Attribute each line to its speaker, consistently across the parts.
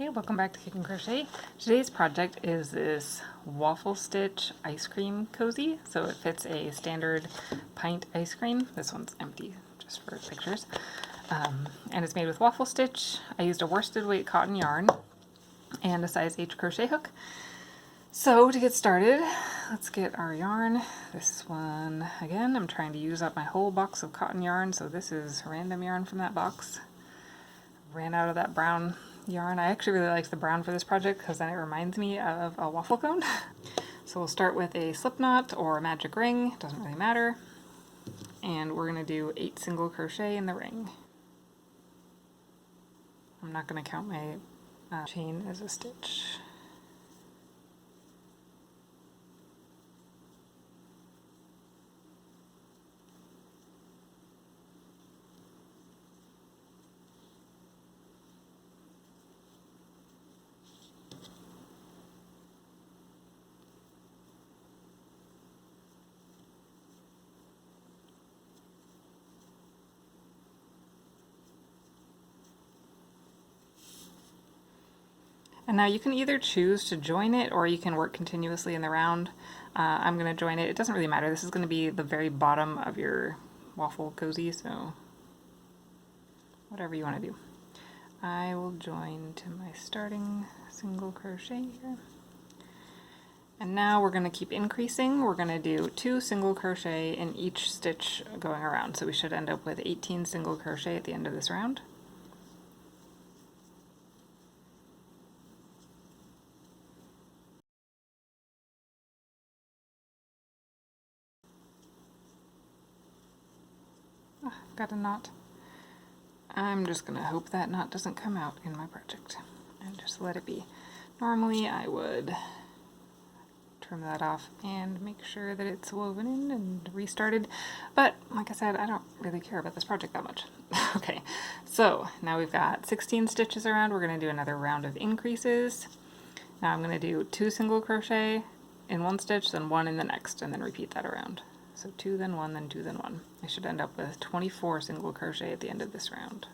Speaker 1: Hey, welcome back to Kick & Crochet. Today's project is this waffle stitch ice cream cozy. So it fits a standard pint ice cream. This one's empty, just for pictures. And it's made with waffle stitch. I used a worsted weight cotton yarn and a size H crochet hook. So to get started, let's get our yarn. This one, again, I'm trying to use up my whole box of cotton yarn. So this is random yarn from that box. Ran out of that brown yarn. I actually really liked the brown for this project because then it reminds me of a waffle cone. So we'll start with a slip knot or a magic ring, doesn't really matter. And we're going to do 8 single crochet in the ring. I'm not going to count my chain as a stitch. And now you can either choose to join it or you can work continuously in the round. I'm going to join it. It doesn't really matter. This is going to be the very bottom of your waffle cozy, so whatever you want to do. I will join to my starting single crochet here. And now we're going to keep increasing. We're going to do 2 single crochet in each stitch going around. So we should end up with 18 single crochet at the end of this round. Got a knot. I'm just going to hope that knot doesn't come out in my project and just let it be. Normally I would trim that off and make sure that it's woven in and restarted, but like I said, I don't really care about this project that much. Okay, so now we've got 16 stitches around. We're going to do another round of increases. Now I'm going to do 2 single crochet in one stitch, then 1 in the next, and then repeat that around. So 2, then 1, then 2, then 1. I should end up with 24 single crochet at the end of this round.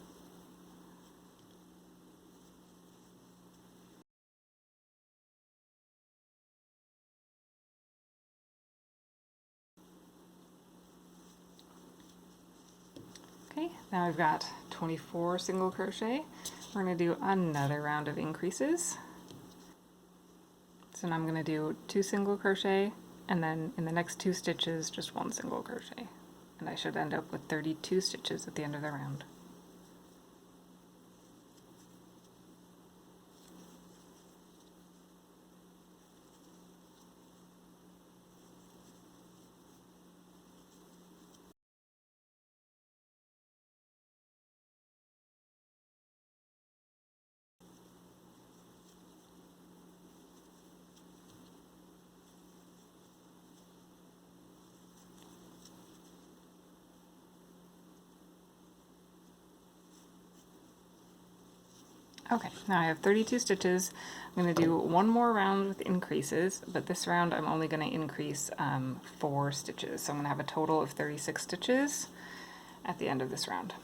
Speaker 1: Okay, now we've got 24 single crochet. We're going to do another round of increases. So now I'm going to do 2 single crochet, and then in the next 2 stitches, just 1 single crochet. And I should end up with 32 stitches at the end of the round. Okay, now I have 32 stitches. I'm going to do one more round with increases, but this round I'm only going to increase 4 stitches. So I'm going to have a total of 36 stitches at the end of this round.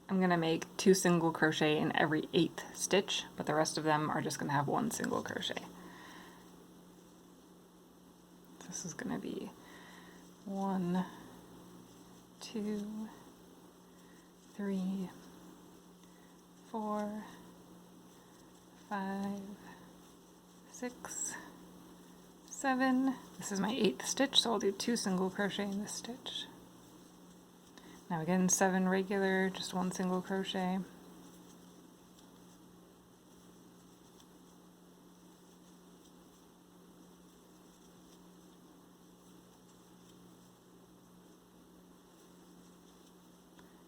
Speaker 1: I'm going to make 2 single crochet in every 8th stitch, but the rest of them are just going to have 1 single crochet. This is going to be 1, 2, 3, 4, 5, 6, 7. This is my 8th stitch, so I'll do 2 single crochet in this stitch. Now again, 7 regular, just 1 single crochet.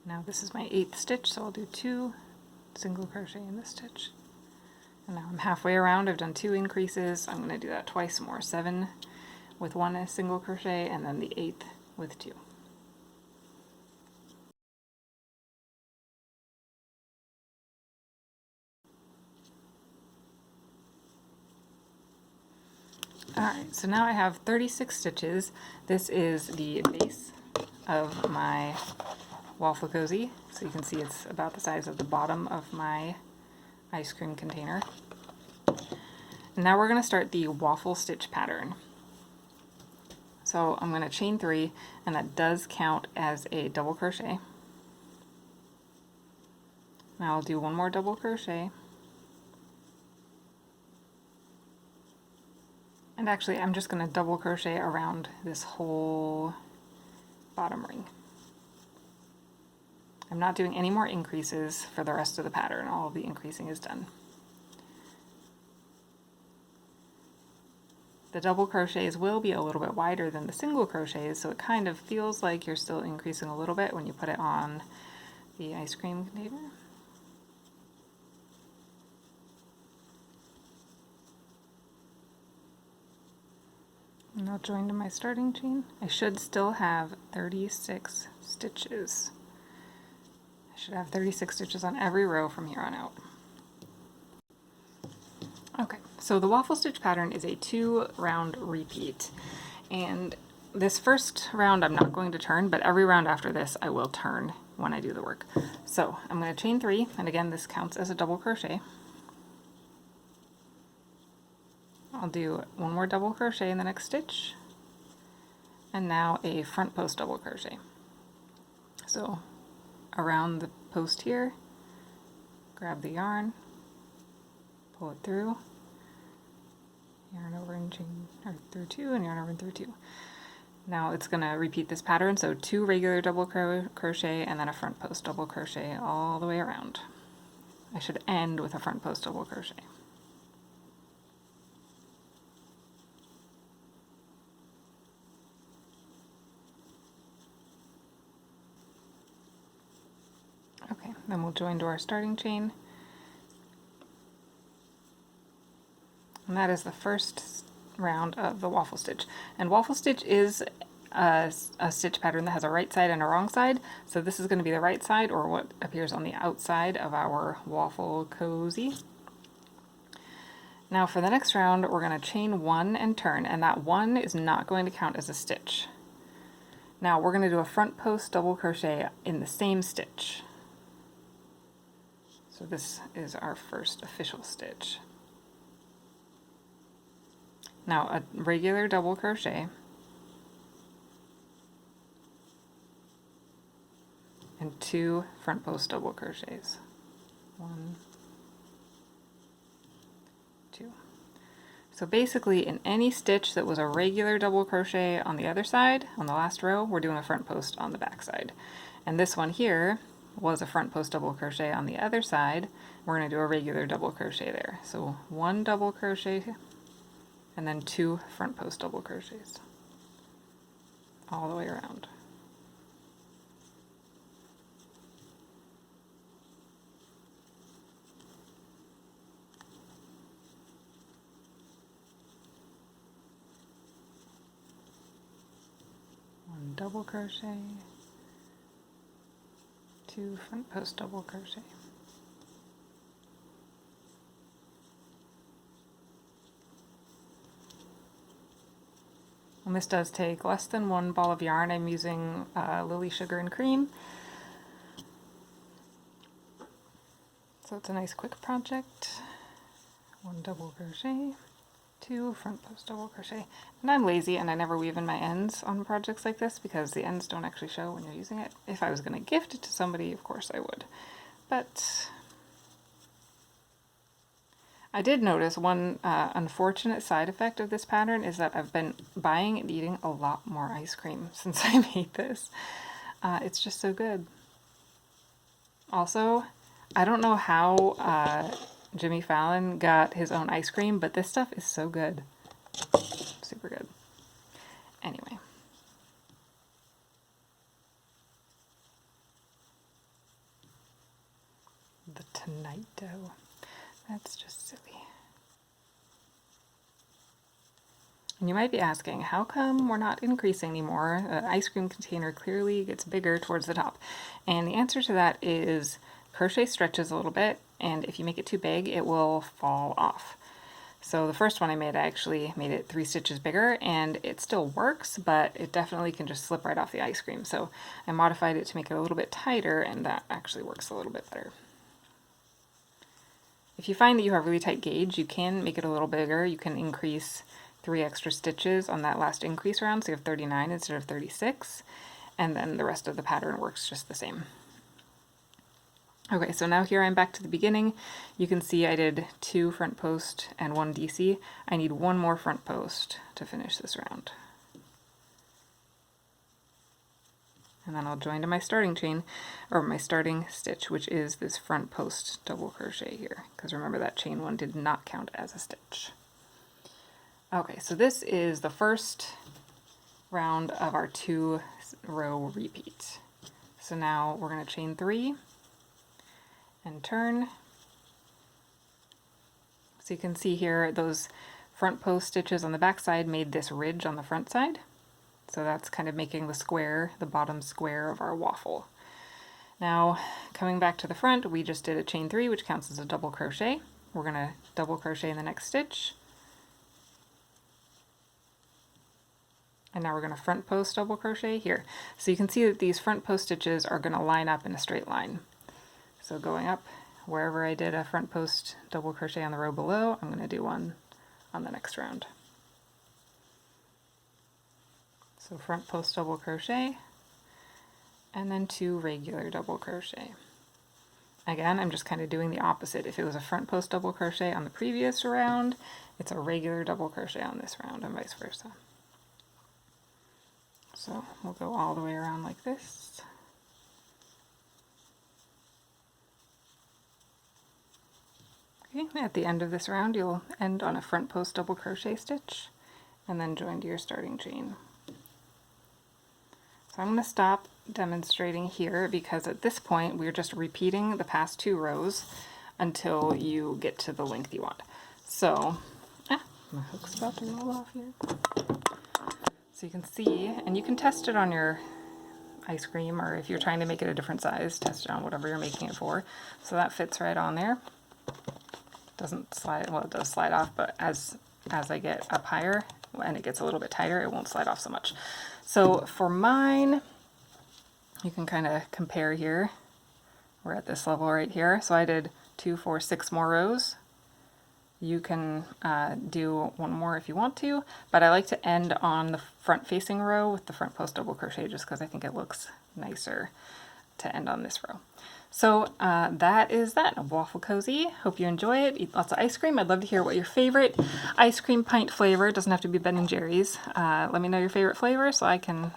Speaker 1: Now this is my 8th stitch, so I'll do 2 single crochet in this stitch. And now I'm halfway around. I've done 2 increases. I'm going to do that twice more. 7 with 1 single crochet, and then the 8th with 2. Alright, so now I have 36 stitches. This is the base of my waffle cozy. So you can see it's about the size of the bottom of my ice cream container. And now we're going to start the waffle stitch pattern. So I'm going to chain 3, and that does count as a double crochet. Now I'll do one more double crochet. And actually I'm just going to double crochet around this whole bottom ring. I'm not doing any more increases for the rest of the pattern. All of the increasing is done. The double crochets will be a little bit wider than the single crochets, so it kind of feels like you're still increasing a little bit when you put it on the ice cream container. And I'll join to my starting chain. I should still have 36 stitches. I should have 36 stitches on every row from here on out. Okay, so the waffle stitch pattern is a 2-round repeat, and this first round I'm not going to turn, but every round after this I will turn when I do the work. So I'm going to chain 3, and again this counts as a double crochet. I'll do one more double crochet in the next stitch, and now a front post double crochet. So around the post here, grab the yarn, pull it through, yarn over and chain or through 2, and yarn over and through 2. Now it's going to repeat this pattern, so 2 regular double crochet and then a front post double crochet all the way around. I should end with a front post double crochet. Okay, then we'll join to our starting chain. And that is the first round of the waffle stitch. And waffle stitch is a stitch pattern that has a right side and a wrong side. So this is going to be the right side, or what appears on the outside of our waffle cozy. Now for the next round, we're going to chain 1 and turn, and that 1 is not going to count as a stitch. Now we're going to do a front post double crochet in the same stitch. So this is our first official stitch. Now a regular double crochet and 2 front post double crochets. 1, 2. So basically in any stitch that was a regular double crochet on the other side, on the last row, we're doing a front post on the back side. And this one here was a front post double crochet on the other side. We're going to do a regular double crochet there. So 1 double crochet and then 2 front post double crochets all the way around. One double crochet, 2 front post double crochet. And this does take less than 1 ball of yarn. I'm using Lily Sugar and Cream. So it's a nice quick project. 1 double crochet, 2 front post double crochet. And I'm lazy and I never weave in my ends on projects like this because the ends don't actually show when you're using it. If I was going to gift it to somebody, of course I would. But I did notice one unfortunate side effect of this pattern is that I've been buying and eating a lot more ice cream since I made this. It's just so good. Also, I don't know how Jimmy Fallon got his own ice cream, but this stuff is so good. Super good. Anyway. The Tonight Dough. That's just silly. And you might be asking, how come we're not increasing anymore? The ice cream container clearly gets bigger towards the top. And the answer to that is crochet stretches a little bit, and if you make it too big, it will fall off. So the first one I made, I actually made it 3 stitches bigger, and it still works, but it definitely can just slip right off the ice cream. So I modified it to make it a little bit tighter, and that actually works a little bit better. If you find that you have really tight gauge, you can make it a little bigger. You can increase 3 extra stitches on that last increase round, so you have 39 instead of 36, and then the rest of the pattern works just the same. Okay, so now here I'm back to the beginning. You can see I did 2 front post and 1 DC. I need 1 more front post to finish this round. And then I'll join to my starting chain, or my starting stitch, which is this front post double crochet here, because remember that chain 1 did not count as a stitch. Okay, so this is the first round of our 2-row repeat. So now we're going to chain 3 and turn. So you can see here those front post stitches on the back side made this ridge on the front side. So that's kind of making the square, the bottom square of our waffle. Now coming back to the front, we just did a chain 3, which counts as a double crochet. We're going to double crochet in the next stitch. And now we're going to front post double crochet here. So you can see that these front post stitches are going to line up in a straight line. So going up, wherever I did a front post double crochet on the row below, I'm going to do one on the next round. So front post double crochet, and then 2 regular double crochet. Again, I'm just kind of doing the opposite. If it was a front post double crochet on the previous round, it's a regular double crochet on this round, and vice versa. So we'll go all the way around like this. Okay, at the end of this round, you'll end on a front post double crochet stitch, and then join to your starting chain. So I'm going to stop demonstrating here because at this point we're just repeating the past 2 rows until you get to the length you want. So, my hook's about to roll off here. So you can see, and you can test it on your ice cream, or if you're trying to make it a different size, test it on whatever you're making it for. So that fits right on there. Doesn't slide, well, it does slide off, but as I get up higher and it gets a little bit tighter, it won't slide off so much. So for mine, you can kind of compare here. We're at this level right here. So I did 2, 4, 6 more rows. You can do 1 more if you want to, but I like to end on the front facing row with the front post double crochet just because I think it looks nicer to end on this row. So that is that, a waffle cozy. Hope you enjoy it. Eat lots of ice cream. I'd love to hear what your favorite ice cream pint flavor, it doesn't have to be Ben & Jerry's. Let me know your favorite flavor so I can,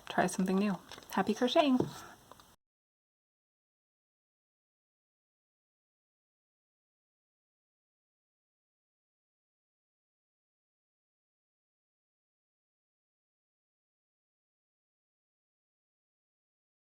Speaker 1: try something new. Happy crocheting!